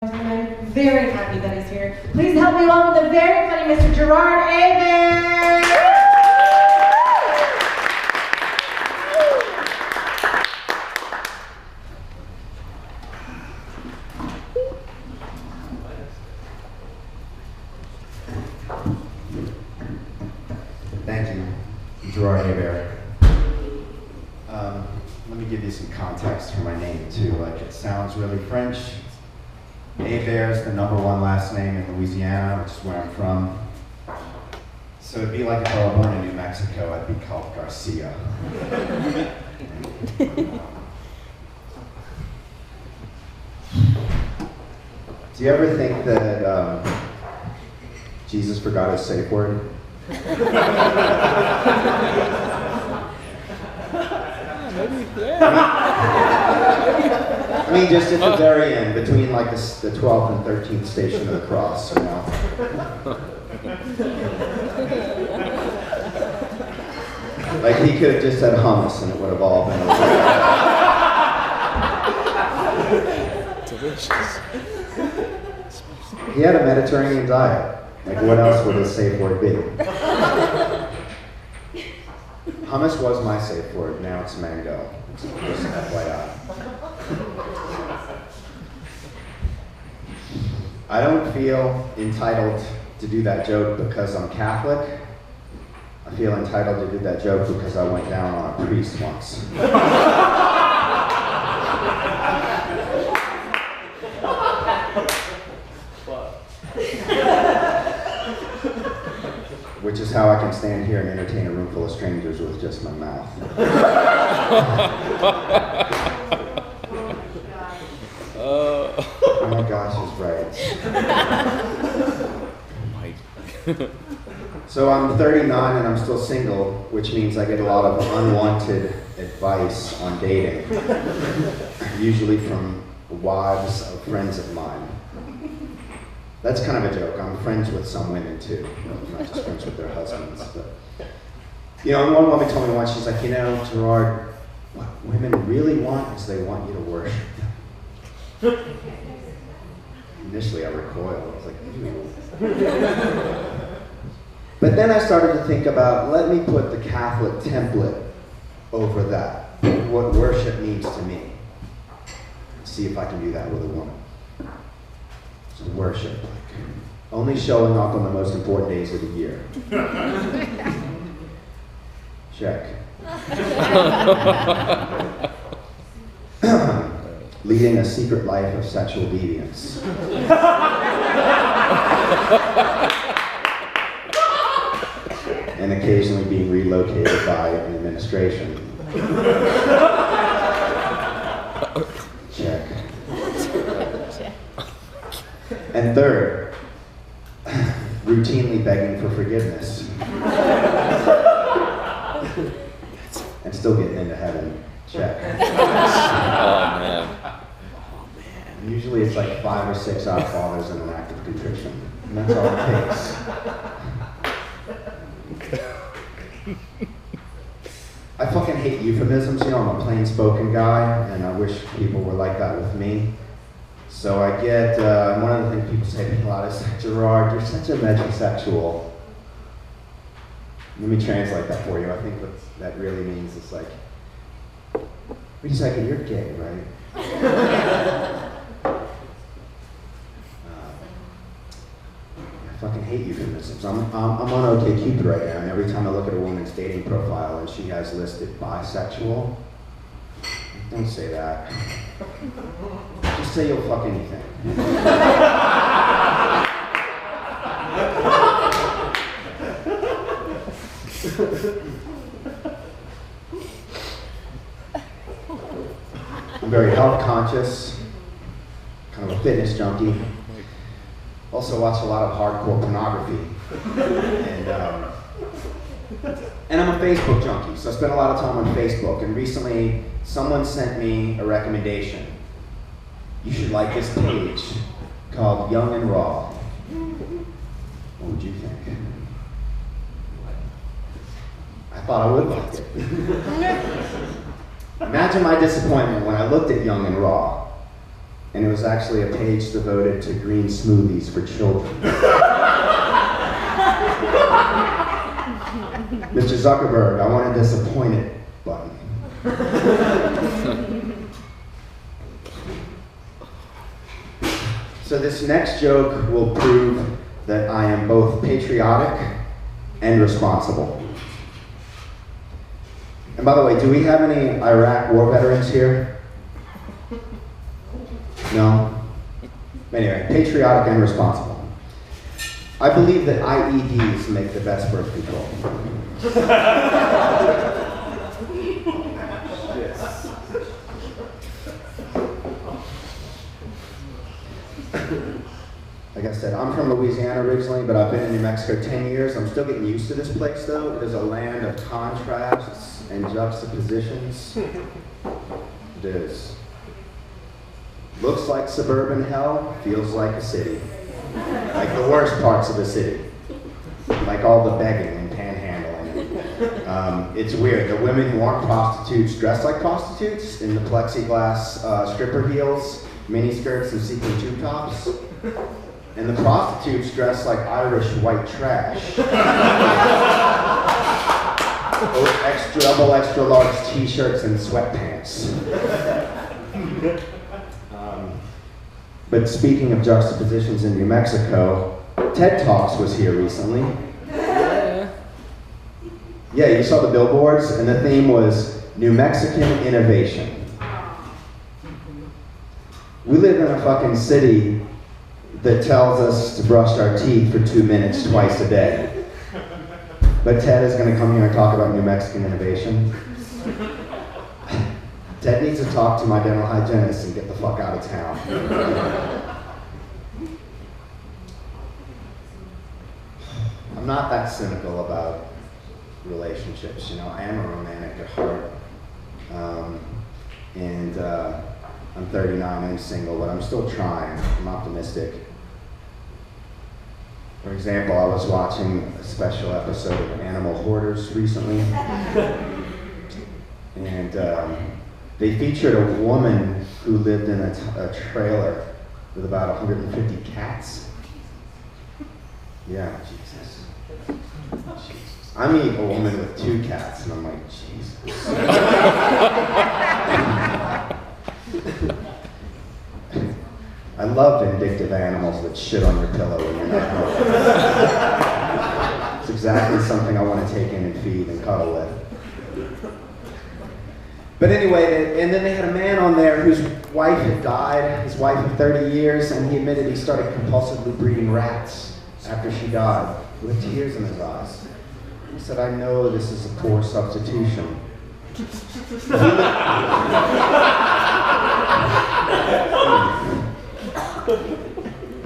I'm very happy that he's here. Please help me welcome the very funny Mr. Gerard Hebert. Thank you, Gerard Hebert. Let me give you some context for my name too. Like, it sounds really French. Hebert is the #1 last name in Louisiana, which is where I'm from. So it'd be like if I were born in New Mexico, I'd be called Garcia. Do you ever think that Jesus forgot his safe word? I mean, just at the very end, between like the 12th and 13th station of the cross, you know? Like, he could have just said hummus and it would have all been okay. Delicious. He had a Mediterranean diet. Like, what else would his safe word be? Hummus was my safe word, now it's mango. Just FYI. I don't feel entitled to do that joke because I'm Catholic. I feel entitled to do that joke because I went down on a priest once. Which is how I can stand here and entertain a room full of strangers with just my mouth. Oh my gosh, he's right. So I'm 39 and I'm still single, which means I get a lot of unwanted advice on dating. Usually from wives of friends of mine. That's kind of a joke. I'm friends with some women too. I'm not just friends with their husbands. But, you know, one woman told me once, she's like, you know, Gerard, what women really want is they want you to worship them. Initially I recoiled. I was like, ew. But then I started to think about, let me put the Catholic template over that. What worship means to me. See if I can do that with a woman. So worship, like only showing up on the most important days of the year. Check. Leading a secret life of sexual deviance. And occasionally being relocated by an administration. Check. And third, routinely begging for forgiveness. And still getting into heaven. Check. Oh, man. And usually it's like 5 or 6 Our Fathers and an act of contrition. And that's all it takes. I fucking hate euphemisms, you know, I'm a plain-spoken guy, and I wish people were like that with me. So I get, one of the things people say to me a lot is, Gerard, you're such a metrosexual. Let me translate that for you. I think what that really means is like, wait a second, you're gay, right? I fucking hate euphemisms. I'm on OkCupid right now, and every time I look at a woman's dating profile and she has listed bisexual, don't say that. Just say you'll fuck anything. I'm very health conscious, kind of a fitness junkie. Also watch a lot of hardcore pornography. And I'm a Facebook junkie, so I spend a lot of time on Facebook. And recently, someone sent me a recommendation. You should like this page called Young and Raw. What would you think? I thought I would like it. Imagine my disappointment when I looked at Young and Raw and it was actually a page devoted to green smoothies for children. Mr. Zuckerberg, I want a disappointed button. So this next joke will prove that I am both patriotic and responsible. And by the way, do we have any Iraq war veterans here? No? Anyway, patriotic and responsible. I believe that IEDs make the best birth control. Like I said, I'm from Louisiana originally, but I've been in New Mexico 10 years. I'm still getting used to this place though. It is a land of contrasts and juxtapositions. It is. Looks like suburban hell, feels like a city. Like the worst parts of the city. Like all the begging and panhandling. It's weird. The women who aren't prostitutes dress like prostitutes in the plexiglass stripper heels, mini skirts, and sequin tube tops. And the prostitutes dress like Irish white trash. Double extra large t-shirts and sweatpants. But speaking of juxtapositions in New Mexico, TED Talks was here recently. Yeah, you saw the billboards, and the theme was New Mexican Innovation. We live in a fucking city that tells us to brush our teeth for 2 minutes twice a day. But Ted is going to come here and talk about New Mexican innovation. Ted needs to talk to my dental hygienist and get the fuck out of town. I'm not that cynical about relationships, you know. I am a romantic at heart. I'm 39 and single, but I'm still trying. I'm optimistic. For example, I was watching a special episode of Animal Hoarders recently. And they featured a woman who lived in a trailer with about 150 cats. Yeah, Jesus. I meet a woman with 2 cats, and I'm like, Jesus. I love vindictive animals that shit on your pillow when you're not home. It's exactly something I want to take in and feed and cuddle with. But anyway, and then they had a man on there whose wife had died, his wife of 30 years, and he admitted he started compulsively breeding rats after she died, with tears in his eyes. He said, I know this is a poor substitution.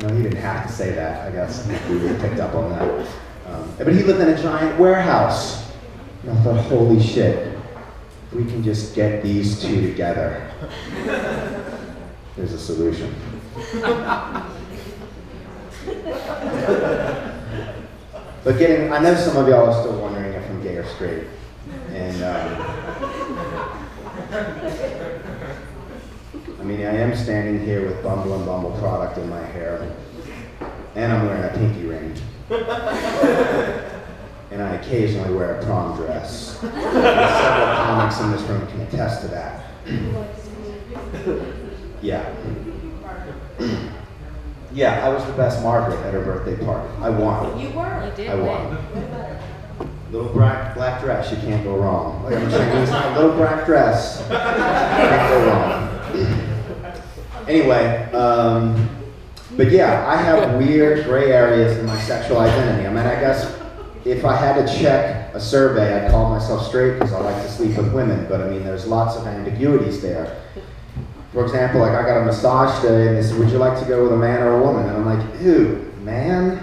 No, he didn't have to say that. I guess we would have picked up on that. But he lived in a giant warehouse. And I thought, holy shit, we can just get these 2 together. There's a solution. But I know some of y'all are still wondering if I'm gay or straight. And I mean, I am standing here with Bumble and Bumble product in my hair, and I'm wearing a pinky ring. And I occasionally wear a prom dress. Several comics in this room can attest to that. Yeah. Yeah, I was the best Margaret at her birthday party. I won. You were? You did. I won. Little black dress, you can't go wrong. Like I'm Chinese, a little black dress, can't go wrong. Anyway, but yeah, I have weird gray areas in my sexual identity. I mean, I guess if I had to check a survey, I'd call myself straight because I like to sleep with women, but I mean, there's lots of ambiguities there. For example, like I got a massage today and they said, would you like to go with a man or a woman? And I'm like, ew, man?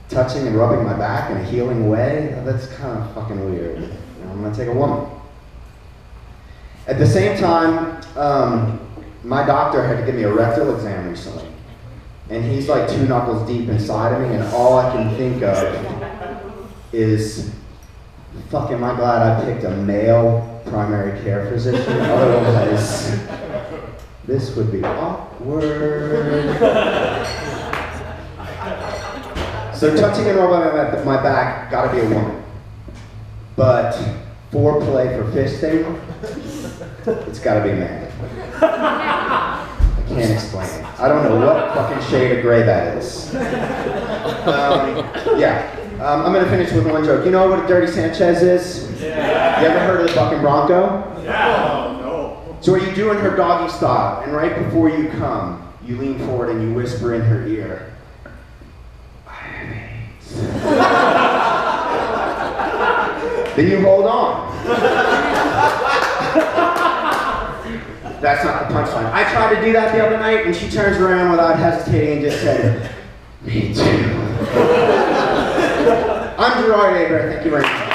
Touching and rubbing my back in a healing way? That's kind of fucking weird. I'm gonna take a woman. At the same time, my doctor had to give me a rectal exam recently. And he's like 2 knuckles deep inside of me, and all I can think of is, fuck, am I glad I picked a male primary care physician? Otherwise, This would be awkward. So touching a girl by my back, gotta be a woman. But foreplay for fisting, it's gotta be a man. I can't explain it. I don't know what fucking shade of gray that is. I'm gonna finish with one joke. You know what a dirty Sanchez is? Yeah. You ever heard of the fucking Bronco? Yeah. No. So are you doing her doggy style, and right before you come, you lean forward and you whisper in her ear, I have AIDS. Then you hold on. That's not the punchline. I tried to do that the other night, and she turns around without hesitating and just said, me too. I'm Gerard Hebert. Thank you very much.